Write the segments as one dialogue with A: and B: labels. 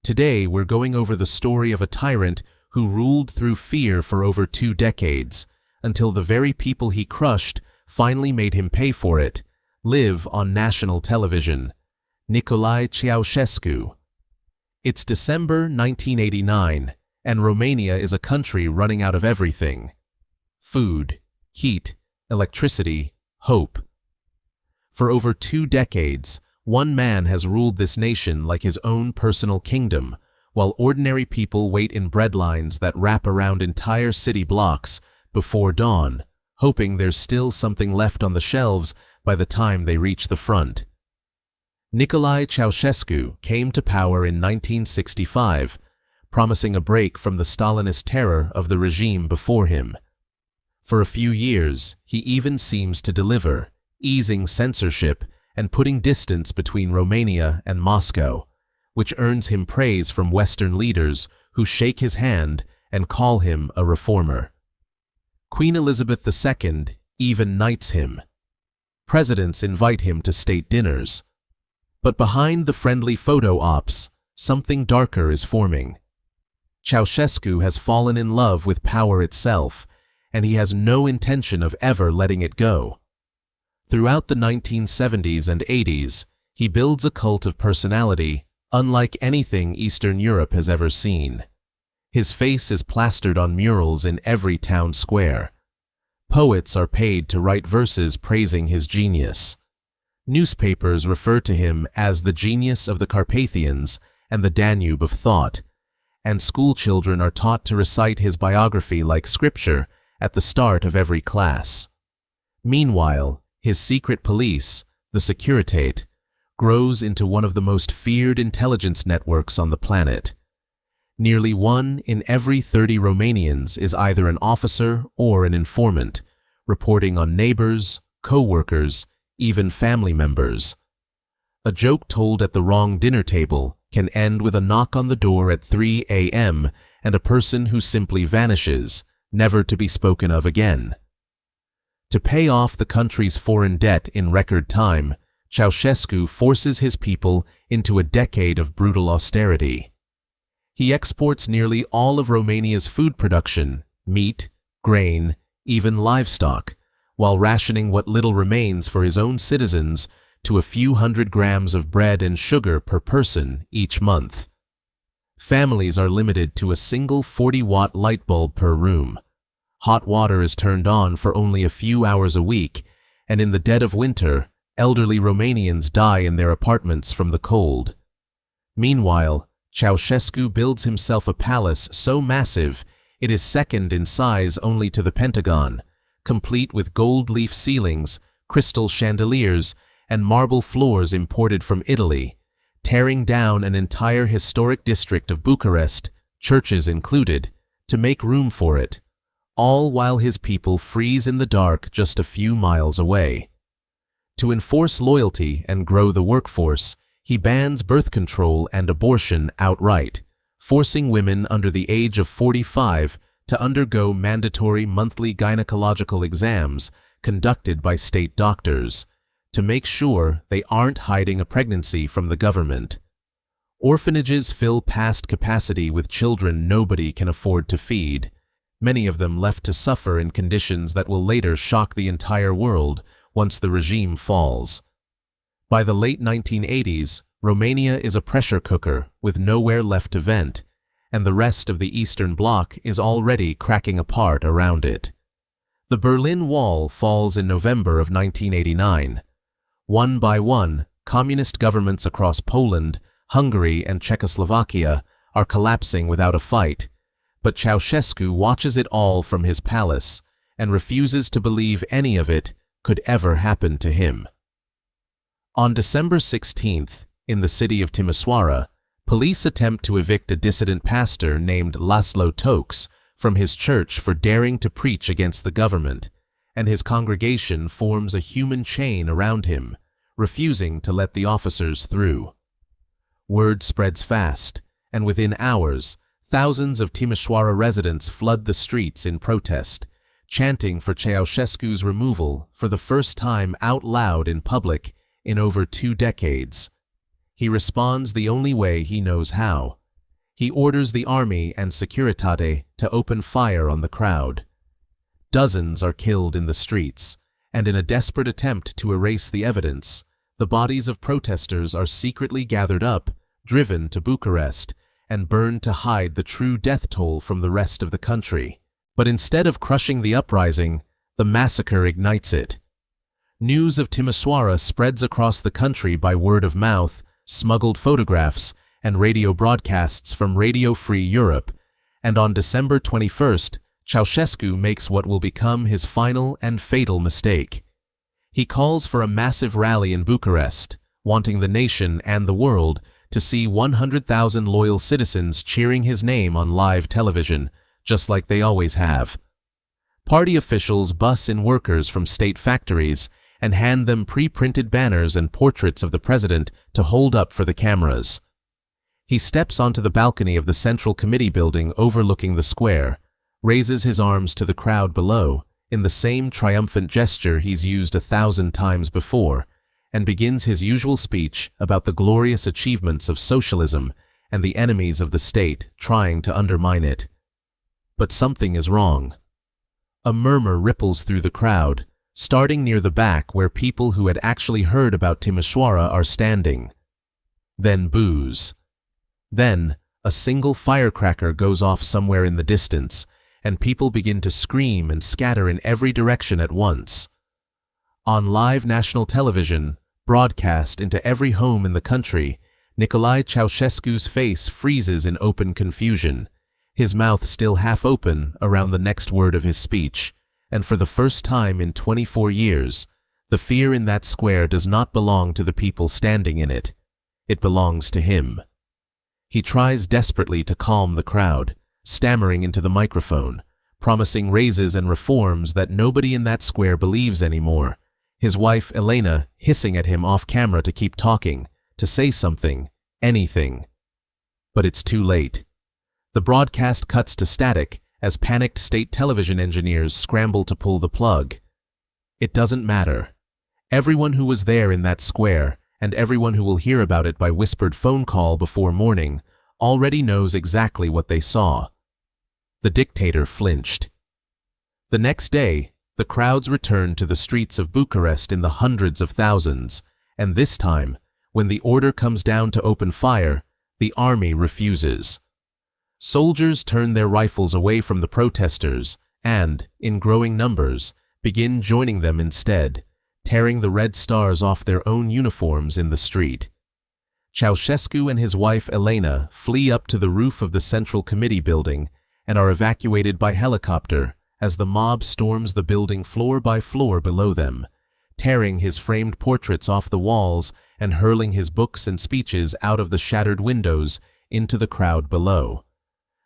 A: Today, we're going over the story of a tyrant who ruled through fear for over 2 decades, until the very people he crushed finally made him pay for it, live on national television. Nicolae Ceaușescu. It's December 1989, and Romania is a country running out of everything: food, heat, electricity, hope. For over 2 decades, one man has ruled this nation like his own personal kingdom, while ordinary people wait in breadlines that wrap around entire city blocks before dawn, hoping there's still something left on the shelves by the time they reach the front. Nicolae Ceaușescu came to power in 1965, promising a break from the Stalinist terror of the regime before him. For a few years, he even seems to deliver, easing censorship and putting distance between Romania and Moscow, which earns him praise from Western leaders who shake his hand and call him a reformer. Queen Elizabeth II even knights him. Presidents invite him to state dinners. But behind the friendly photo ops, something darker is forming. Ceaușescu has fallen in love with power itself, and he has no intention of ever letting it go. Throughout the 1970s and 80s, he builds a cult of personality unlike anything Eastern Europe has ever seen. His face is plastered on murals in every town square. Poets are paid to write verses praising his genius. Newspapers refer to him as the genius of the Carpathians and the Danube of thought, and schoolchildren are taught to recite his biography like scripture at the start of every class. Meanwhile, his secret police, the Securitate, grows into one of the most feared intelligence networks on the planet. Nearly 1 in every 30 Romanians is either an officer or an informant, reporting on neighbors, co-workers, even family members. A joke told at the wrong dinner table can end with a knock on the door at 3 a.m. and a person who simply vanishes, never to be spoken of again. To pay off the country's foreign debt in record time, Ceaușescu forces his people into a decade of brutal austerity. He exports nearly all of Romania's food production, meat, grain, even livestock, while rationing what little remains for his own citizens to a few hundred grams of bread and sugar per person each month. Families are limited to a single 40-watt light bulb per room. Hot water is turned on for only a few hours a week, and in the dead of winter, elderly Romanians die in their apartments from the cold. Meanwhile, Ceaușescu builds himself a palace so massive it is second in size only to the Pentagon, complete with gold leaf ceilings, crystal chandeliers, and marble floors imported from Italy, tearing down an entire historic district of Bucharest, churches included, to make room for it, all while his people freeze in the dark just a few miles away. To enforce loyalty and grow the workforce, he bans birth control and abortion outright, forcing women under the age of 45 to undergo mandatory monthly gynecological exams conducted by state doctors, to make sure they aren't hiding a pregnancy from the government. Orphanages fill past capacity with children nobody can afford to feed, many of them left to suffer in conditions that will later shock the entire world once the regime falls. By the late 1980s, Romania is a pressure cooker with nowhere left to vent, and the rest of the Eastern Bloc is already cracking apart around it. The Berlin Wall falls in November of 1989. One by one, communist governments across Poland, Hungary, and Czechoslovakia are collapsing without a fight, but Ceaușescu watches it all from his palace and refuses to believe any of it could ever happen to him. On December 16th, in the city of Timișoara, police attempt to evict a dissident pastor named Laszlo Tokes from his church for daring to preach against the government, and his congregation forms a human chain around him, refusing to let the officers through. Word spreads fast, and within hours, thousands of Timișoara residents flood the streets in protest, chanting for Ceaușescu's removal for the first time out loud in public in over 2 decades. He responds the only way he knows how, He orders the army and Securitate to open fire on the crowd. Dozens are killed in the streets, and in a desperate attempt to erase the evidence, the bodies of protesters are secretly gathered up, driven to Bucharest, and burned to hide the true death toll from the rest of the country. But instead of crushing the uprising, the massacre ignites it. News of Timișoara spreads across the country by word of mouth, smuggled photographs, and radio broadcasts from Radio Free Europe, and on December 21st, Ceaușescu makes what will become his final and fatal mistake. He calls for a massive rally in Bucharest, wanting the nation and the world to see 100,000 loyal citizens cheering his name on live television, just like they always have. Party officials bus in workers from state factories and hand them pre-printed banners and portraits of the president to hold up for the cameras. He steps onto the balcony of the Central Committee building overlooking the square, raises his arms to the crowd below in the same triumphant gesture he's used 1,000 times before, and begins his usual speech about the glorious achievements of socialism and the enemies of the state trying to undermine it. But something is wrong. A murmur ripples through the crowd, starting near the back where people who had actually heard about Timișoara are standing. Then boos. Then, a single firecracker goes off somewhere in the distance, and people begin to scream and scatter in every direction at once. On live national television, broadcast into every home in the country, Nicolae Ceaușescu's face freezes in open confusion, his mouth still half open around the next word of his speech, and for the first time in 24 years, the fear in that square does not belong to the people standing in it. It belongs to him. He tries desperately to calm the crowd, stammering into the microphone, promising raises and reforms that nobody in that square believes anymore, his wife Elena hissing at him off camera to keep talking, to say something, anything. But it's too late. The broadcast cuts to static as panicked state television engineers scramble to pull the plug. It doesn't matter. Everyone who was there in that square, and everyone who will hear about it by whispered phone call before morning, already knows exactly what they saw. The dictator flinched. The next day, the crowds returned to the streets of Bucharest in the hundreds of thousands, and this time, when the order comes down to open fire, the army refuses. Soldiers turn their rifles away from the protesters and, in growing numbers, begin joining them instead, tearing the red stars off their own uniforms in the street. Ceaușescu and his wife Elena flee up to the roof of the Central Committee building and are evacuated by helicopter as the mob storms the building floor by floor below them, tearing his framed portraits off the walls and hurling his books and speeches out of the shattered windows into the crowd below.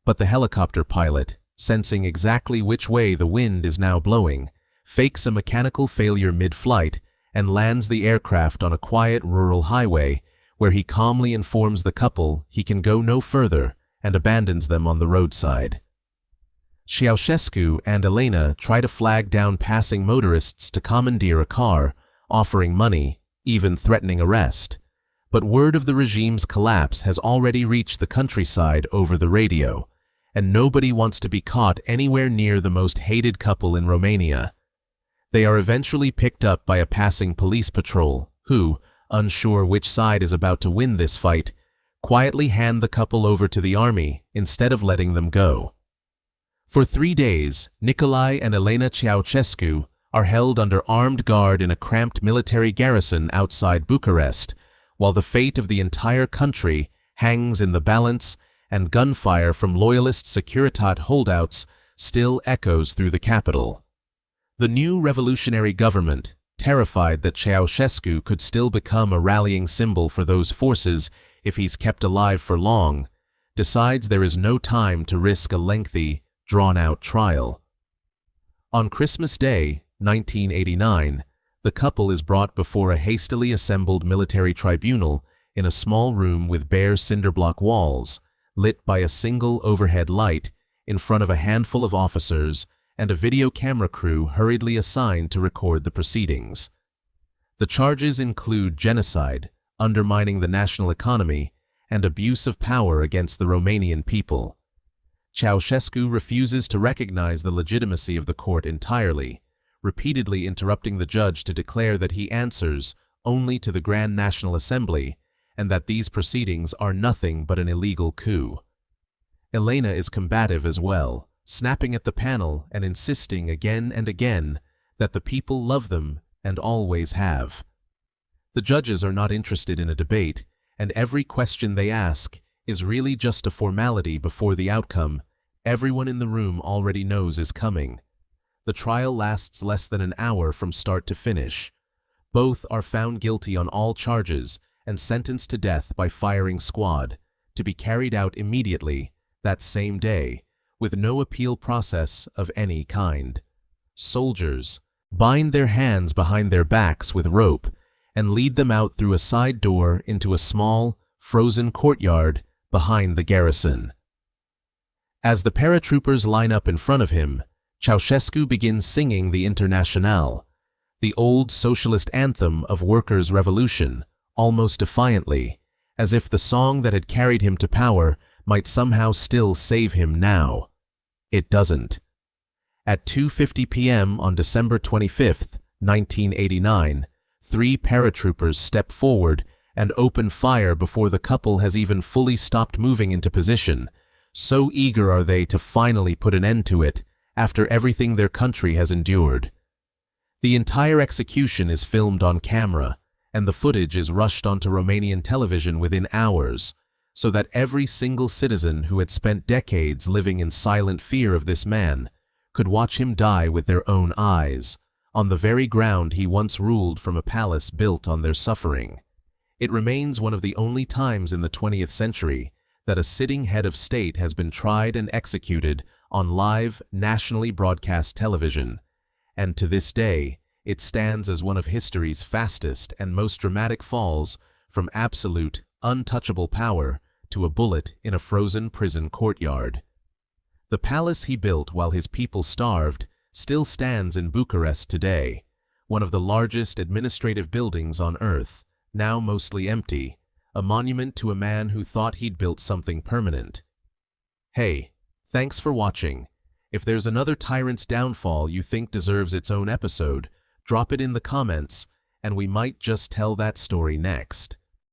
A: But the helicopter pilot, sensing exactly which way the wind is now blowing, fakes a mechanical failure mid-flight and lands the aircraft on a quiet rural highway where he calmly informs the couple he can go no further and abandons them on the roadside. Ceaușescu and Elena try to flag down passing motorists to commandeer a car, offering money, even threatening arrest. But word of the regime's collapse has already reached the countryside over the radio, and nobody wants to be caught anywhere near the most hated couple in Romania. They are eventually picked up by a passing police patrol who, unsure which side is about to win this fight, quietly hand the couple over to the army instead of letting them go. For 3 days, Nicolae and Elena Ceaușescu are held under armed guard in a cramped military garrison outside Bucharest, while the fate of the entire country hangs in the balance and gunfire from loyalist Securitate holdouts still echoes through the capital. The new revolutionary government, terrified that Ceaușescu could still become a rallying symbol for those forces if he's kept alive for long, decides there is no time to risk a lengthy, drawn-out trial. On Christmas Day, 1989, the couple is brought before a hastily assembled military tribunal in a small room with bare cinderblock walls, lit by a single overhead light in front of a handful of officers and a video camera crew hurriedly assigned to record the proceedings. The charges include genocide, undermining the national economy, and abuse of power against the Romanian people. Ceaușescu refuses to recognize the legitimacy of the court entirely, repeatedly interrupting the judge to declare that he answers only to the Grand National Assembly and that these proceedings are nothing but an illegal coup. Elena is combative as well, snapping at the panel and insisting again and again that the people love them and always have. The judges are not interested in a debate, and every question they ask is really just a formality before the outcome everyone in the room already knows is coming. The trial lasts less than an hour from start to finish. Both are found guilty on all charges and sentenced to death by firing squad, to be carried out immediately that same day, with no appeal process of any kind. Soldiers bind their hands behind their backs with rope and lead them out through a side door into a small, frozen courtyard behind the garrison. As the paratroopers line up in front of him, Ceaușescu begins singing the Internationale, the old socialist anthem of workers' revolution, almost defiantly, as if the song that had carried him to power might somehow still save him now. It doesn't. At 2:50 p.m. on December 25, 1989, 3 paratroopers step forward and open fire before the couple has even fully stopped moving into position. So eager are they to finally put an end to it after everything their country has endured. The entire execution is filmed on camera, and the footage is rushed onto Romanian television within hours, so that every single citizen who had spent decades living in silent fear of this man could watch him die with their own eyes, on the very ground he once ruled from a palace built on their suffering. It remains one of the only times in the 20th century that a sitting head of state has been tried and executed on live, nationally broadcast television, and to this day, it stands as one of history's fastest and most dramatic falls from absolute, untouchable power to a bullet in a frozen prison courtyard. The palace he built while his people starved still stands in Bucharest today, one of the largest administrative buildings on earth, now mostly empty, a monument to a man who thought he'd built something permanent. Hey, thanks for watching. If there's another tyrant's downfall you think deserves its own episode, drop it in the comments, and we might just tell that story next.